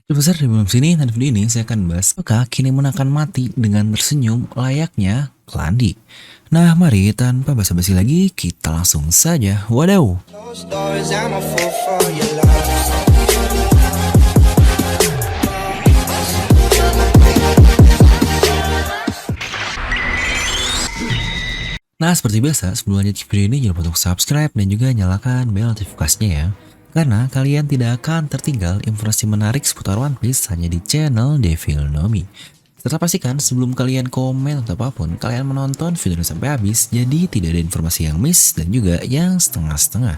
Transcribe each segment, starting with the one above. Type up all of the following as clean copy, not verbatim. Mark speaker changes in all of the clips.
Speaker 1: Besar di belum sini, dan video ini saya akan bahas apakah Kinemon akan mati dengan tersenyum layaknya Klandi. Nah, mari tanpa basa-basi lagi, kita langsung saja. Wadaw!
Speaker 2: Closed doors, I'm a fool for your love.
Speaker 1: Nah, seperti biasa, sebelum lanjut video ini jangan lupa untuk subscribe dan juga nyalakan bel notifikasinya ya. Karena kalian tidak akan tertinggal informasi menarik seputar One Piece hanya di channel Devil Nomi. Serta pastikan sebelum kalian komen atau apapun, kalian menonton video ini sampai habis, jadi tidak ada informasi yang miss dan juga yang setengah-setengah.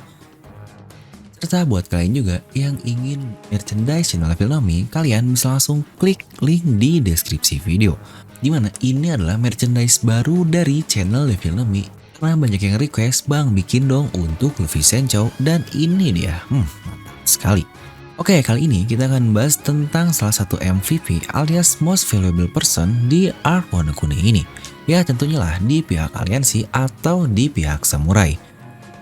Speaker 1: Serta buat kalian juga yang ingin merchandise channel Devil Nomi, kalian bisa langsung klik link di deskripsi video. Dimana ini adalah merchandise baru dari channel Devil Nomi. Karena banyak yang request, bang bikin dong untuk Luffy Senchou, dan ini dia. Mantap sekali. Oke, kali ini kita akan bahas tentang salah satu MVP alias Most Valuable Person di Arc Wano Kuni ini. Ya tentunya lah di pihak aliansi atau di pihak samurai.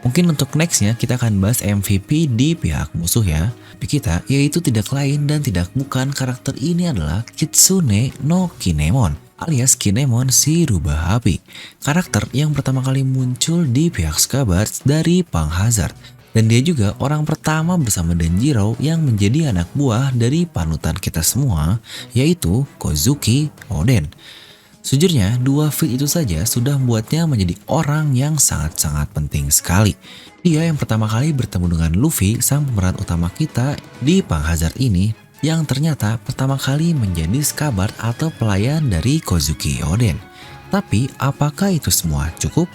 Speaker 1: Mungkin untuk nextnya kita akan bahas MVP di pihak musuh ya. Kita yaitu tidak lain dan tidak bukan, karakter ini adalah Kitsune no Kinemon alias Kinemon si rubah api. Karakter yang pertama kali muncul di pihak Scabbard dari Pang Hazard. Dan dia juga orang pertama bersama Denjiro yang menjadi anak buah dari panutan kita semua, yaitu Kozuki Oden. Sejujurnya, dua feat itu saja sudah membuatnya menjadi orang yang sangat-sangat penting sekali. Dia yang pertama kali bertemu dengan Luffy, sang pemeran utama kita di Pang Hazard ini, yang ternyata pertama kali menjadi Scabbard atau pelayan dari Kozuki Oden. Tapi, apakah itu semua cukup?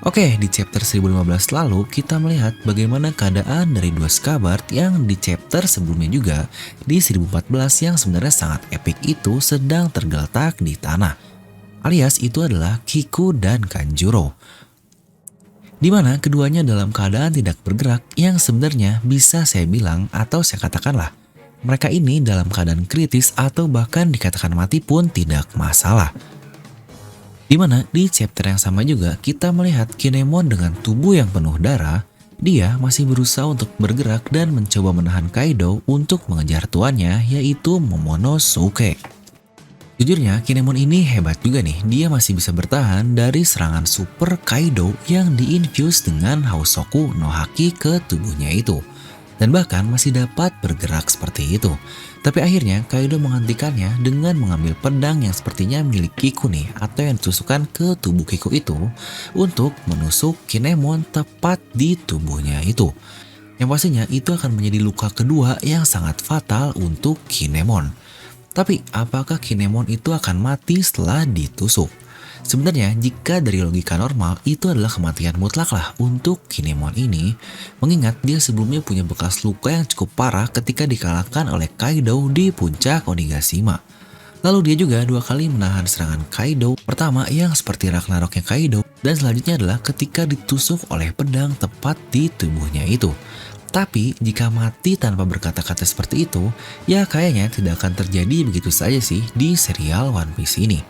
Speaker 1: Oke, di chapter 1015 lalu kita melihat bagaimana keadaan dari dua Scabbard yang di chapter sebelumnya juga di 1014 yang sebenarnya sangat epic itu sedang tergeletak di tanah. Alias itu adalah Kiku dan Kanjuro. Di mana keduanya dalam keadaan tidak bergerak yang sebenarnya bisa saya bilang atau saya katakanlah mereka ini dalam keadaan kritis atau bahkan dikatakan mati pun tidak masalah. Dimana di chapter yang sama juga kita melihat Kinemon dengan tubuh yang penuh darah, dia masih berusaha untuk bergerak dan mencoba menahan Kaido untuk mengejar tuannya yaitu Momonosuke. Jujurnya Kinemon ini hebat juga nih, dia masih bisa bertahan dari serangan super Kaido yang diinfuse dengan Hausoku no Haki ke tubuhnya itu. Dan bahkan masih dapat bergerak seperti itu. Tapi akhirnya Kaido menghentikannya dengan mengambil pedang yang sepertinya milik Kiku nih, atau yang ditusukkan ke tubuh Kiku itu untuk menusuk Kinemon tepat di tubuhnya itu. Yang pastinya itu akan menjadi luka kedua yang sangat fatal untuk Kinemon. Tapi apakah Kinemon itu akan mati setelah ditusuk? Sebenarnya jika dari logika normal itu adalah kematian mutlak lah untuk Kinemon ini, mengingat dia sebelumnya punya bekas luka yang cukup parah ketika dikalahkan oleh Kaido di puncak Onigashima. Lalu dia juga dua kali menahan serangan Kaido, pertama yang seperti Ragnaroknya Kaido, dan selanjutnya adalah ketika ditusuk oleh pedang tepat di tubuhnya itu. Tapi jika mati tanpa berkata-kata seperti itu, ya kayaknya tidak akan terjadi begitu saja sih di serial One Piece ini.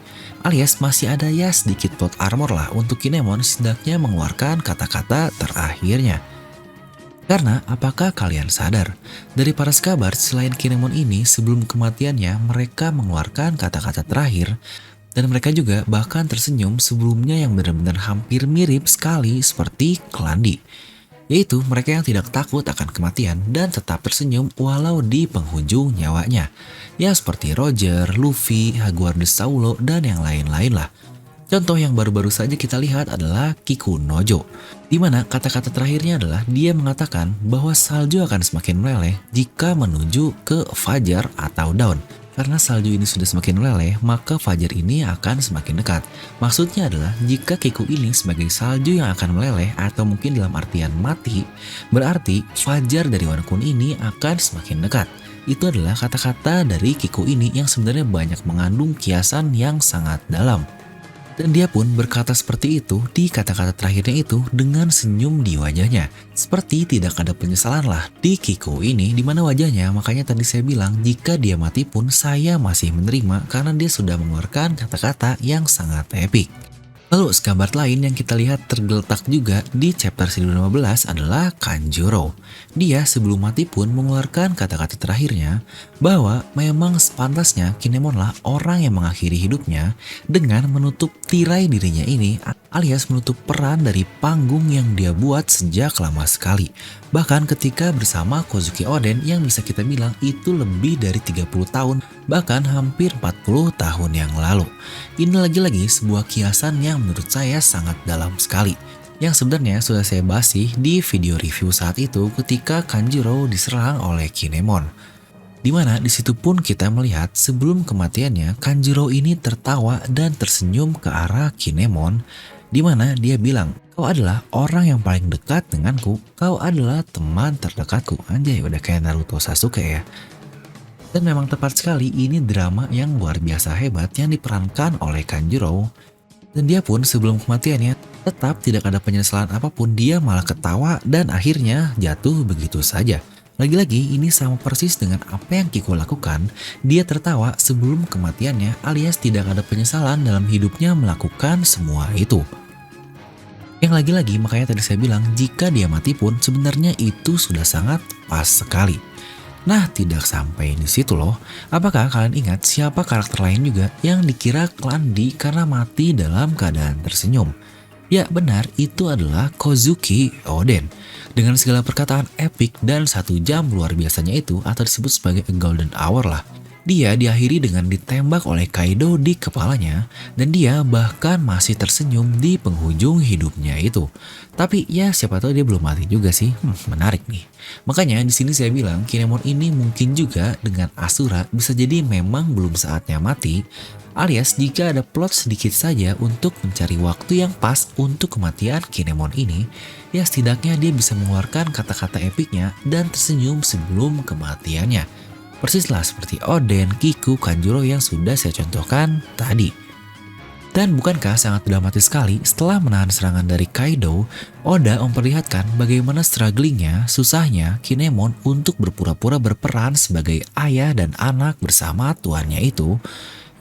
Speaker 1: Alias masih ada ya sedikit plot armor lah untuk Kinemon setidaknya mengeluarkan kata-kata terakhirnya. Karena apakah kalian sadar, dari para Scabbard selain Kinemon ini sebelum kematiannya mereka mengeluarkan kata-kata terakhir, dan mereka juga bahkan tersenyum sebelumnya yang benar-benar hampir mirip sekali seperti Klandi. Yaitu mereka yang tidak takut akan kematian dan tetap tersenyum walau di penghujung nyawanya. Ya seperti Roger, Luffy, Jaguar de Saulo, dan yang lain-lain lah. Contoh yang baru-baru saja kita lihat adalah Kiku Nojo. Dimana kata-kata terakhirnya adalah dia mengatakan bahwa salju akan semakin meleleh jika menuju ke fajar atau dawn. Karena salju ini sudah semakin meleleh, maka fajar ini akan semakin dekat. Maksudnya adalah jika Kiku ini sebagai salju yang akan meleleh atau mungkin dalam artian mati, berarti fajar dari Wano Kuni ini akan semakin dekat. Itu adalah kata-kata dari Kiku ini yang sebenarnya banyak mengandung kiasan yang sangat dalam. Dan dia pun berkata seperti itu di kata-kata terakhirnya itu dengan senyum di wajahnya. Seperti tidak ada penyesalan lah di Kiku ini, dimana wajahnya, makanya tadi saya bilang jika dia mati pun saya masih menerima karena dia sudah mengeluarkan kata-kata yang sangat epic. Lalu sekabar lain yang kita lihat tergeletak juga di chapter 1015 adalah Kanjuro. Dia sebelum mati pun mengeluarkan kata-kata terakhirnya bahwa memang sepantasnya Kinemonlah orang yang mengakhiri hidupnya dengan menutup tirai dirinya ini, alias menutup peran dari panggung yang dia buat sejak lama sekali. Bahkan ketika bersama Kozuki Oden yang bisa kita bilang itu lebih dari 30 tahun, bahkan hampir 40 tahun yang lalu. Ini lagi-lagi sebuah kiasan yang menurut saya sangat dalam sekali. Yang sebenarnya sudah saya bahas sih di video review saat itu ketika Kanjuro diserang oleh Kinemon. Dimana disitu pun kita melihat sebelum kematiannya Kanjuro ini tertawa dan tersenyum ke arah Kinemon, dimana dia bilang, "Kau adalah orang yang paling dekat denganku, kau adalah teman terdekatku." Anjay, udah kayak Naruto Sasuke ya. Dan memang tepat sekali, ini drama yang luar biasa hebat yang diperankan oleh Kanjuro. Dan dia pun sebelum kematiannya tetap tidak ada penyesalan apapun, dia malah ketawa dan akhirnya jatuh begitu saja. Lagi-lagi ini sama persis dengan apa yang Kiko lakukan, dia tertawa sebelum kematiannya alias tidak ada penyesalan dalam hidupnya melakukan semua itu. Yang lagi-lagi makanya tadi saya bilang jika dia mati pun sebenarnya itu sudah sangat pas sekali. Nah, tidak sampai di situ loh. Apakah kalian ingat siapa karakter lain juga yang dikira Klandi karena mati dalam keadaan tersenyum? Ya benar, itu adalah Kozuki Oden. Dengan segala perkataan epik dan 1 jam luar biasanya itu atau disebut sebagai a golden hour lah. Dia diakhiri dengan ditembak oleh Kaido di kepalanya dan dia bahkan masih tersenyum di penghujung hidupnya itu. Tapi ya siapa tahu dia belum mati juga sih. Menarik nih. Makanya di sini saya bilang Kinemon ini mungkin juga dengan Asura bisa jadi memang belum saatnya mati. Alias jika ada plot sedikit saja untuk mencari waktu yang pas untuk kematian Kinemon ini, ya setidaknya dia bisa mengeluarkan kata-kata epiknya dan tersenyum sebelum kematiannya. Persislah seperti Oden, Kiku, Kanjuro yang sudah saya contohkan tadi. Dan bukankah sangat dramatis sekali setelah menahan serangan dari Kaido, Oda memperlihatkan bagaimana strugglingnya, susahnya Kinemon untuk berpura-pura berperan sebagai ayah dan anak bersama tuannya itu,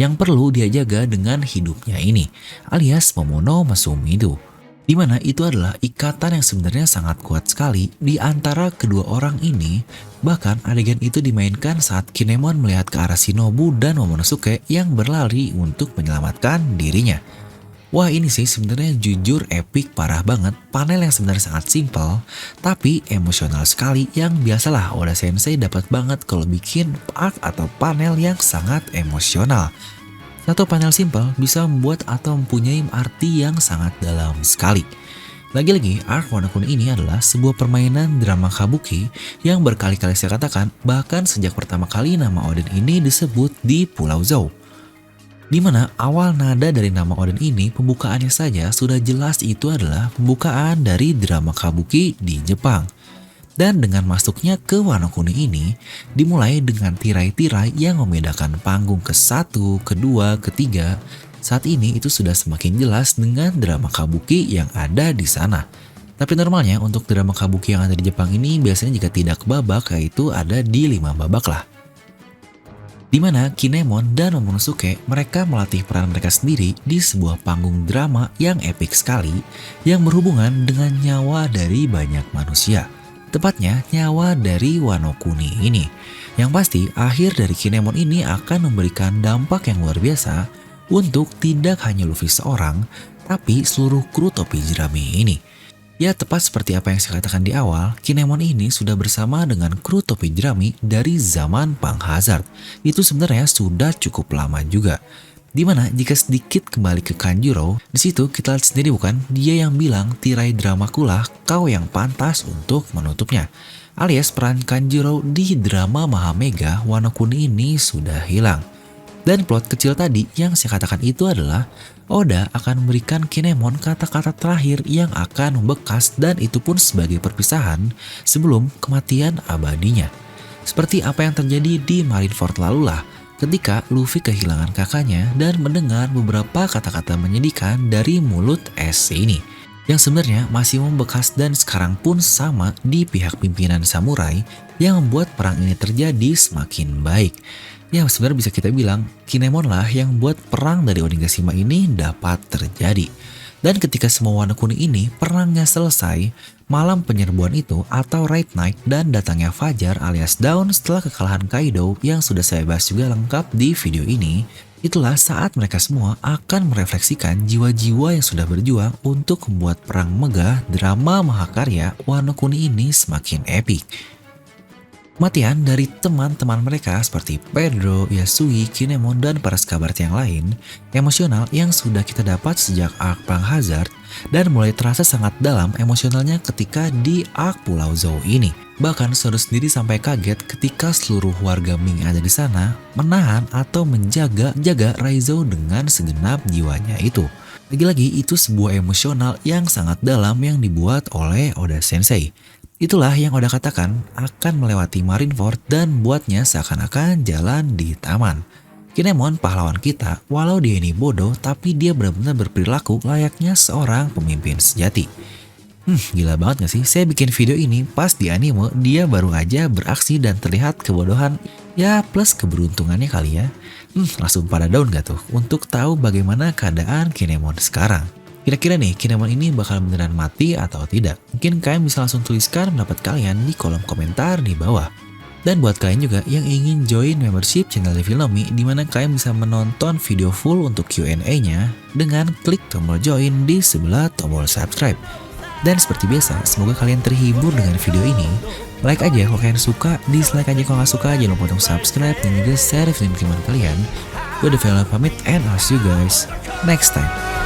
Speaker 1: yang perlu dia jaga dengan hidupnya ini, alias Momono Masumi itu. Dimana itu adalah ikatan yang sebenarnya sangat kuat sekali di antara kedua orang ini. Bahkan adegan itu dimainkan saat Kinemon melihat ke arah Shinobu dan Momonosuke yang berlari untuk menyelamatkan dirinya. Wah, ini sih sebenarnya jujur epic parah banget, panel yang sebenarnya sangat simpel tapi emosional sekali yang biasalah Oda Sensei dapat banget kalau bikin arc atau panel yang sangat emosional. Satu panel simpel bisa membuat atau mempunyai arti yang sangat dalam sekali. Lagi-lagi, arc Wano Kuni ini adalah sebuah permainan drama kabuki yang berkali-kali saya katakan bahkan sejak pertama kali nama Oden ini disebut di Pulau Zou. Dimana awal nada dari nama Oden ini pembukaannya saja sudah jelas itu adalah pembukaan dari drama kabuki di Jepang. Dan dengan masuknya ke Wano Kuni ini, dimulai dengan tirai-tirai yang membedakan panggung ke-1, ke-2, ke-3. Saat ini itu sudah semakin jelas dengan drama kabuki yang ada di sana. Tapi normalnya untuk drama kabuki yang ada di Jepang ini biasanya jika tidak babak yaitu ada di 5 babak lah. Dimana Kinemon dan Momonosuke mereka melatih peran mereka sendiri di sebuah panggung drama yang epik sekali yang berhubungan dengan nyawa dari banyak manusia. Tepatnya nyawa dari Wano Kuni ini. Yang pasti akhir dari Kinemon ini akan memberikan dampak yang luar biasa untuk tidak hanya Luffy seorang, tapi seluruh kru topi jerami ini. Ya tepat seperti apa yang saya katakan di awal, Kinemon ini sudah bersama dengan kru topi jerami dari zaman Punk Hazard. Itu sebenarnya sudah cukup lama juga. Dimana jika sedikit kembali ke Kanjuro, disitu kita lihat sendiri bukan, dia yang bilang tirai dramakulah kau yang pantas untuk menutupnya. Alias peran Kanjuro di drama Mahamega Wano Kuni ini sudah hilang. Dan plot kecil tadi yang saya katakan itu adalah Oda akan memberikan Kinemon kata-kata terakhir yang akan membekas dan itu pun sebagai perpisahan sebelum kematian abadinya. Seperti apa yang terjadi di Marineford lalu lah. Ketika Luffy kehilangan kakaknya dan mendengar beberapa kata-kata menyedihkan dari mulut S ini. Yang sebenarnya masih membekas dan sekarang pun sama di pihak pimpinan samurai yang membuat perang ini terjadi semakin baik. Ya sebenarnya bisa kita bilang Kinemon lah yang membuat perang dari Onigashima ini dapat terjadi. Dan ketika semua Wano Kuni ini perangnya selesai, malam penyerbuan itu atau Raid Night dan datangnya Fajar alias Dawn setelah kekalahan Kaido yang sudah saya bahas juga lengkap di video ini, itulah saat mereka semua akan merefleksikan jiwa-jiwa yang sudah berjuang untuk membuat perang megah drama mahakarya Wano Kuni ini semakin epik. Kematian dari teman-teman mereka seperti Pedro, Yasui, Kinemon, dan para sahabat yang lain, emosional yang sudah kita dapat sejak arc Perang Hazard, dan mulai terasa sangat dalam emosionalnya ketika di arc Pulau Zou ini. Bahkan Zoro sendiri sampai kaget ketika seluruh warga Ming ada di sana menahan atau menjaga Raizo dengan segenap jiwanya itu. Lagi-lagi itu sebuah emosional yang sangat dalam yang dibuat oleh Oda Sensei. Itulah yang Oda katakan akan melewati Marineford dan buatnya seakan-akan jalan di taman. Kinemon pahlawan kita, walau dia ini bodoh tapi dia benar-benar berperilaku layaknya seorang pemimpin sejati. Gila banget gak sih? Saya bikin video ini pas di anime dia baru aja beraksi dan terlihat kebodohan ya plus keberuntungannya kali ya. Langsung pada down gak tuh untuk tahu bagaimana keadaan Kinemon sekarang. Kira-kira nih, Kinemon ini bakal beneran mati atau tidak? Mungkin kalian bisa langsung tuliskan pendapat kalian di kolom komentar di bawah. Dan buat kalian juga yang ingin join membership channel Devil Nomi, di mana kalian bisa menonton video full untuk Q&A-nya dengan klik tombol join di sebelah tombol subscribe. Dan seperti biasa, semoga kalian terhibur dengan video ini. Like aja kalau kalian suka, dislike aja kalau nggak suka, jangan lupa untuk subscribe dan juga share video ini ke teman kalian. Gue Devil Nomi pamit and I'll see you guys next time.